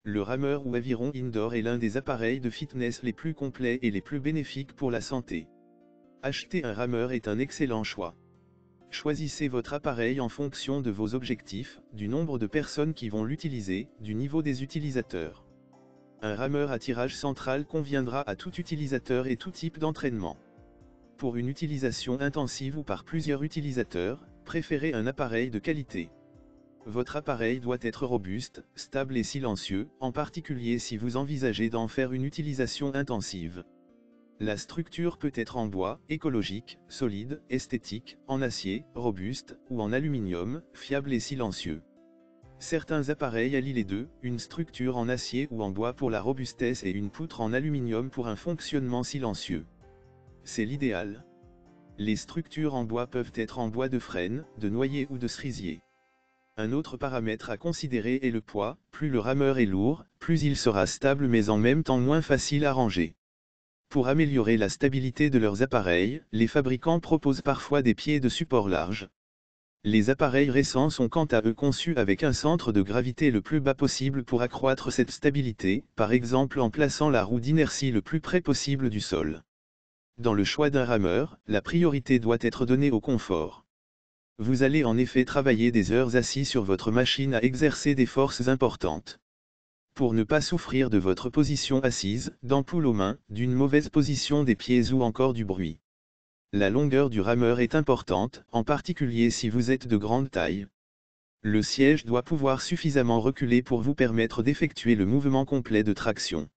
Le rameur ou aviron indoor est l'un des appareils de fitness les plus complets et les plus bénéfiques pour la santé. Acheter un rameur est un excellent choix. Choisissez votre appareil en fonction de vos objectifs, du nombre de personnes qui vont l'utiliser, du niveau des utilisateurs. Un rameur à tirage central conviendra à tout utilisateur et tout type d'entraînement. Pour une utilisation intensive ou par plusieurs utilisateurs, préférez un appareil de qualité. Votre appareil doit être robuste, stable et silencieux, en particulier si vous envisagez d'en faire une utilisation intensive. La structure peut être en bois, écologique, solide, esthétique, en acier, robuste, ou en aluminium, fiable et silencieux. Certains appareils allient les deux, une structure en acier ou en bois pour la robustesse et une poutre en aluminium pour un fonctionnement silencieux. C'est l'idéal. Les structures en bois peuvent être en bois de frêne, de noyer ou de cerisier. Un autre paramètre à considérer est le poids, plus le rameur est lourd, plus il sera stable mais en même temps moins facile à ranger. Pour améliorer la stabilité de leurs appareils, les fabricants proposent parfois des pieds de support larges. Les appareils récents sont quant à eux conçus avec un centre de gravité le plus bas possible pour accroître cette stabilité, par exemple en plaçant la roue d'inertie le plus près possible du sol. Dans le choix d'un rameur, la priorité doit être donnée au confort. Vous allez en effet travailler des heures assis sur votre machine à exercer des forces importantes. Pour ne pas souffrir de votre position assise, d'ampoules aux mains, d'une mauvaise position des pieds ou encore du bruit. La longueur du rameur est importante, en particulier si vous êtes de grande taille. Le siège doit pouvoir suffisamment reculer pour vous permettre d'effectuer le mouvement complet de traction.